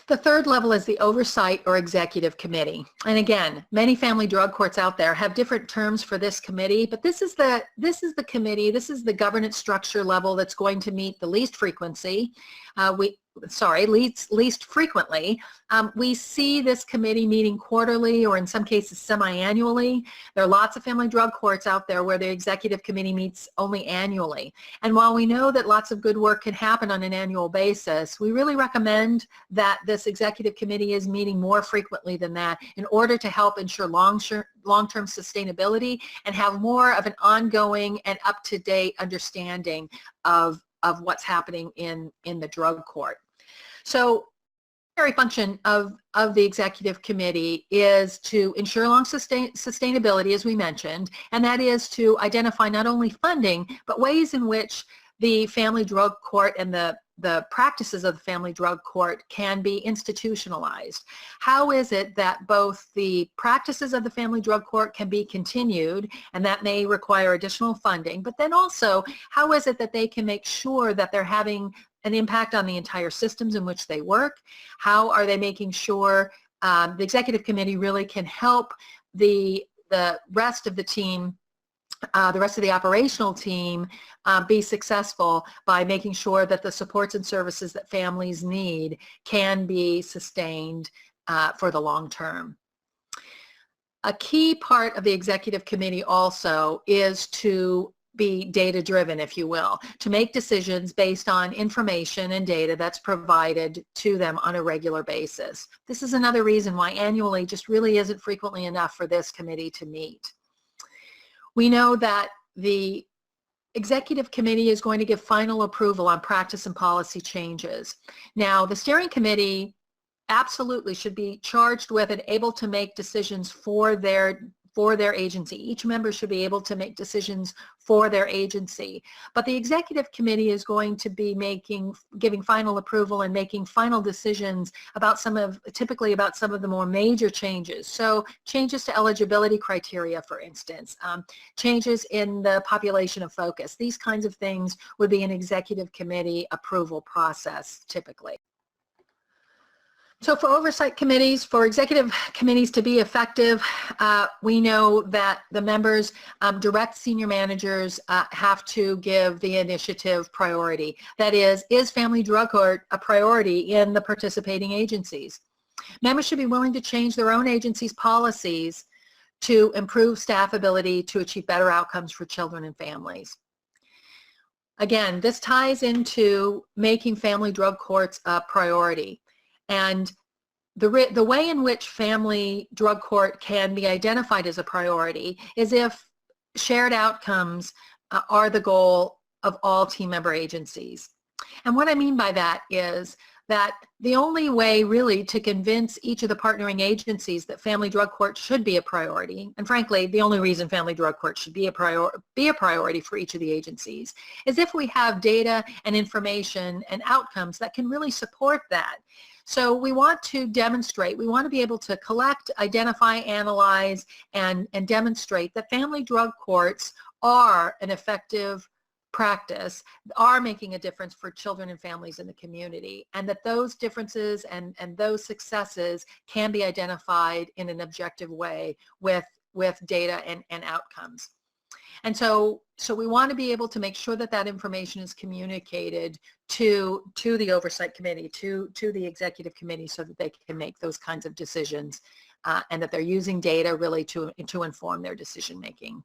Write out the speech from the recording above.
The third level is the Oversight or Executive Committee. And again, many family drug courts out there have different terms for this committee, but this is the committee, this is the governance structure level that's going to meet the least frequency. Least frequently. We see this committee meeting quarterly or in some cases semi-annually. There are lots of family drug courts out there where the executive committee meets only annually. And while we know that lots of good work can happen on an annual basis, we really recommend that this executive committee is meeting more frequently than that in order to help ensure long-term sustainability and have more of an ongoing and up-to-date understanding of what's happening in the drug court. So the primary function of the executive committee is to ensure long sustainability, as we mentioned, and that is to identify not only funding, but ways in which the family drug court and the practices of the family drug court can be institutionalized. How is it that both the practices of the family drug court can be continued, and that may require additional funding, but then also how is it that they can make sure that they're having an impact on the entire systems in which they work? How are they making sure the executive committee really can help the rest of the team, the rest of the operational team be successful by making sure that the supports and services that families need can be sustained for the long term. A key part of the executive committee also is to be data-driven, if you will, to make decisions based on information and data that's provided to them on a regular basis. This is another reason why annually just really isn't frequently enough for this committee to meet. We know that the executive committee is going to give final approval on practice and policy changes. Now, the steering committee absolutely should be charged with and able to make decisions for their agency. Each member should be able to make decisions for their agency. But the executive committee is going to be giving final approval and making final decisions about typically about some of the more major changes. So changes to eligibility criteria, for instance, changes in the population of focus. These kinds of things would be an executive committee approval process typically. So for oversight committees, for executive committees to be effective, we know that the members, direct senior managers have to give the initiative priority. That is family drug court a priority in the participating agencies? Members should be willing to change their own agency's policies to improve staff ability to achieve better outcomes for children and families. Again, this ties into making family drug courts a priority. And the way in which family drug court can be identified as a priority is if shared outcomes are the goal of all team member agencies. And what I mean by that is that the only way really to convince each of the partnering agencies that family drug court should be a priority, and frankly, the only reason family drug court should be a priority for each of the agencies, is if we have data and information and outcomes that can really support that. So we want to demonstrate, we want to be able to collect, identify, analyze, and demonstrate that family drug courts are an effective practice, are making a difference for children and families in the community, and that those differences and those successes can be identified in an objective way with data and outcomes. And so we want to be able to make sure that that information is communicated to the oversight committee, to the executive committee, so that they can make those kinds of decisions and that they're using data really to inform their decision making.